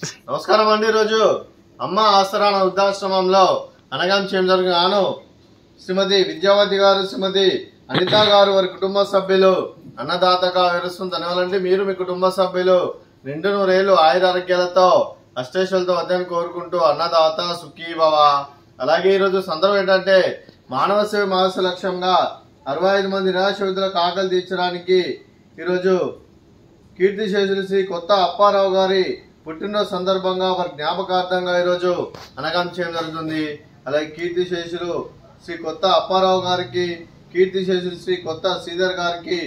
నమస్కారం అండి. ఈరోజు అమ్మ ఆసరాన వృద్ధాశ్రమంలో అనగాం చేయడం శ్రీమతి విద్యావతి గారు, శ్రీమతి అనిత గారు, వారి కుటుంబ సభ్యులు అన్నదాతగా వివరిస్తుంది. ధన్యవాదాలండి. మీరు మీ కుటుంబ సభ్యులు నిండు నూరేళ్లు ఆయురారోగ్యాలతో అష్టేశ్వరులతో వద్దని కోరుకుంటూ అన్నదాత సుఖీ భవ. అలాగే ఈరోజు సందర్భం ఏంటంటే మానవ సేవ మానస లక్ష్యంగా 65 మంది నిరాశ విధులకు ఆకలి తీర్చడానికి ఈరోజు కీర్తిశేషులు శ్రీ కొత్త అప్పారావు గారి పుట్టినరోజు సందర్భంగా వారి జ్ఞాపకార్థంగా ఈరోజు అనగాం చేయడం జరుగుతుంది. అలాగే కీర్తిశేషులు శ్రీ కొత్త అప్పారావు గారికి, కీర్తిశేషులు శ్రీ కొత్త శ్రీధర్ గారికి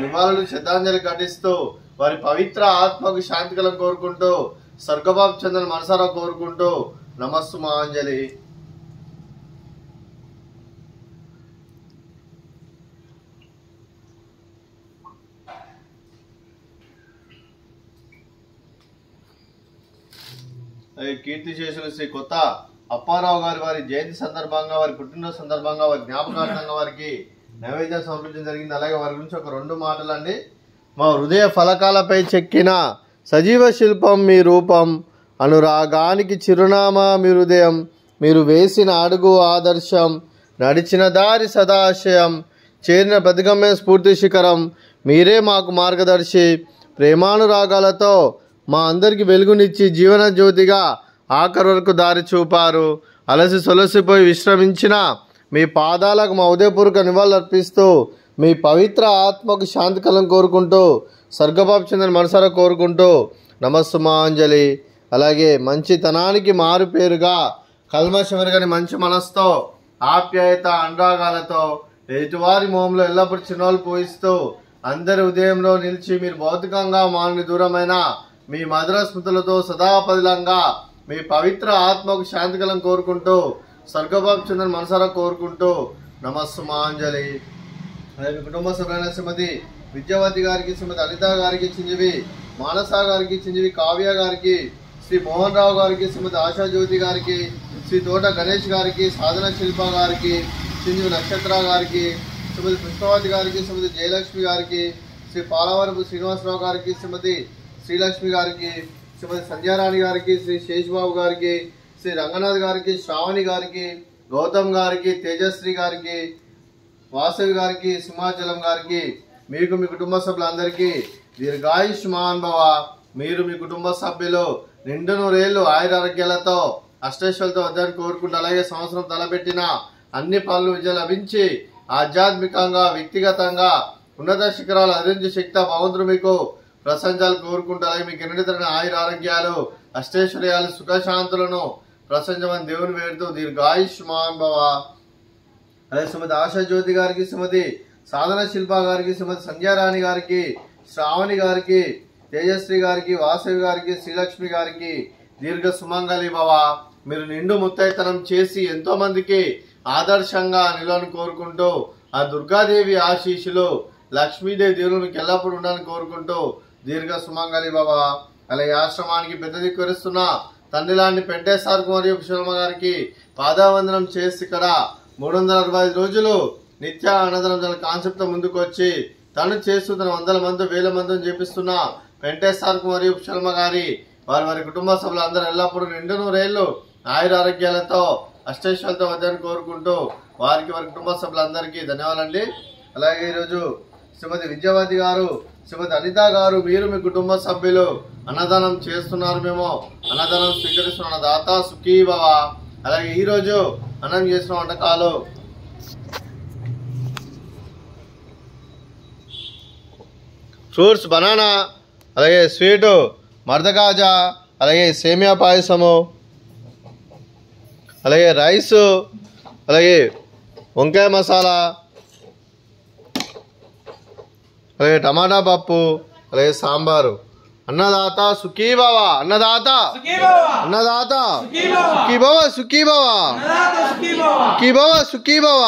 నివాళులు శ్రద్ధాంజలి ఘటిస్తూ వారి పవిత్ర ఆత్మకు శాంతి కలం కోరుకుంటూ స్వర్గబాబు చంద్రన్ మనసారా కోరుకుంటూ నమస్సు మహాంజలి. కీర్తిశేషులు శ్రీ కొత్త అప్పారావు గారి వారి జయంతి సందర్భంగా, వారి పుట్టినరోజు సందర్భంగా, వారి జ్ఞాపకార్థంగా వారికి నైవేద్యం సమర్పించడం జరిగింది. అలాగే వారి గురించి ఒక 2 మాటలు అండి. మా హృదయ ఫలకాలపై చెక్కిన సజీవ శిల్పం మీ రూపం, అనురాగానికి చిరునామా మీ హృదయం, మీరు వేసిన అడుగు ఆదర్శం, నడిచిన దారి సదాశయం, చేరిన ప్రతిగమ్య స్ఫూర్తి శిఖరం, మీరే మాకు మార్గదర్శి. ప్రేమానురాగాలతో మా అందరికి వెలుగునిచ్చి జీవన జ్యోతిగా ఆఖరి వరకు దారి చూపారు. అలసి సొలసిపోయి విశ్రమించిన మీ పాదాలకు మా ఉదయపూర్వక నివాళులు అర్పిస్తూ మీ పవిత్ర ఆత్మకు శాంతి కలం కోరుకుంటూ స్వర్గబాబు చంద్రన్ మనసారా కోరుకుంటూ నమస్సు మహాంజలి. అలాగే మంచితనానికి మారు పేరుగా కల్మషమెరుగని మంచి మనసుతో ఆప్యాయత అనురాగాలతో ఎదుటివారి మోహంలో ఎల్లప్పుడూ చిరునవ్వులు పూయిస్తూ అందరి ఉదయంలో నిలిచి మీరు భౌతికంగా మానని దూరమైన మీ మధుర స్మృతులతో సదాపదిలంగా మీ పవిత్ర ఆత్మకు శాంతి కలం కోరుకుంటూ స్వర్గబాబు చంద్రన్ మనసారా కోరుకుంటూ నమస్సు మహాంజలి. అలాగే మీ కుటుంబ సభ్యులైన శ్రీమతి విద్యావతి గారికి, శ్రీమతి అనిత గారికి, చింజవి మానస గారికి, చింజవి కావ్య గారికి, శ్రీ మోహన్ రావు గారికి, శ్రీమతి ఆశాజ్యోతి గారికి, శ్రీ తోట గణేష్ గారికి, సాధన శిల్ప గారికి, చింజవి నక్షత్ర గారికి, శ్రీమతి పుష్పవతి గారికి, శ్రీమతి జయలక్ష్మి గారికి, శ్రీ పాలవరపు శ్రీనివాసరావు గారికి, శ్రీమతి శ్రీలక్ష్మి గారికి, శ్రీమతి సంధ్యారాణి గారికి, శ్రీ శేషబాబు గారికి, శ్రీ రంగనాథ్ గారికి, శ్రావణి గారికి, గౌతమ్ గారికి, తేజశ్రీ గారికి, వాసవి గారికి, సింహాచలం గారికి, మీకు మీ కుటుంబ సభ్యులందరికీ దీర్ఘాయుష్మాన్ భవ. మీరు మీ కుటుంబ సభ్యులు నిండు నూరేళ్లు ఆయురారోగ్యాలతో అష్టేశ్వరులతో వద్దని కోరుకుంటూ అలాగే సంవత్సరం తలపెట్టిన అన్ని పనులు విజయం లభించి ఆధ్యాత్మికంగా వ్యక్తిగతంగా ఉన్నత శిఖరాలు అధించే శక్తి భగవంతుడు మీకు ప్రశంసాలు కోరుకుంటూ అలాగే మీకు ఎన్నితరమైన ఆయురారోగ్యాలు అష్టైశ్వర్యాలు సుఖశాంతులను ప్రశంసమని దేవుని వేడుతూ దీర్ఘాయుష్మాన్ భవ. అలాగే శ్రీమతి ఆశాజ్యోతి గారికి, శ్రీమతి సాధన శిల్ప గారికి, శ్రీమతి సంధ్యారాణి గారికి, శ్రావణి గారికి, తేజశ్రీ గారికి, వాసవి గారికి, శ్రీలక్ష్మి గారికి దీర్ఘ సుమంగళి భవ. మీరు నిండు ముత్తైతనం చేసి ఎంతో మందికి ఆదర్శంగా నిలవని కోరుకుంటూ ఆ దుర్గాదేవి ఆశీస్సులు లక్ష్మీదేవి దేవుడు మీకు ఎల్లప్పుడూ ఉండాలని కోరుకుంటూ దీర్ఘ సుమంగళి భవ. అలాగే ఆశ్రమానికి పెద్ద దిక్కువరిస్తున్న తండ్రి లాంటి పెంటేశ్వర్ మరియు శర్మ గారికి పాదావందనం చేసి ఇక్కడ 365 రోజులు నిత్య అన్నదానం కాన్సెప్ట్ ముందుకు వచ్చి తను చేస్తున్న 100 మంది 1000 మందిని చేపిస్తున్న పెంటేశ్వర్ మరియు శర్మ గారి వారి కుటుంబ సభ్యులు అందరూ ఎల్లప్పుడూ నిండు నూరేళ్లు ఆయురారోగ్యాలతో అష్టైశ్వర్యాలతో వద్దని కోరుకుంటూ వారి కుటుంబ సభ్యులందరికీ ధన్యవాదాలండి. అలాగే ఈరోజు శ్రీమతి విద్యావతి గారు, శ్రీమతి అనిత గారు, మీరు మీ కుటుంబ సభ్యులు అన్నదానం చేస్తున్నారు, మేము అన్నదానం స్వీకరిస్తున్న దాత సుఖీ భవ. అలాగే ఈరోజు అన్నం చేసిన వంటకాలు ఫ్రూట్స్ బనానా, అలాగే స్వీటు మర్దకాజా, అలాగే సేమియా పాయసము, అలాగే రైసు, అలాగే వంకాయ మసాలా, అలాగే టమాటా పప్పు, అలాగే సాంబారు. అన్నదాత సుఖీ భవ. అన్నదాత అన్నదాత సుఖీ భవ, సుఖీ భవ, సుఖీ భవ, సుఖీ భవ.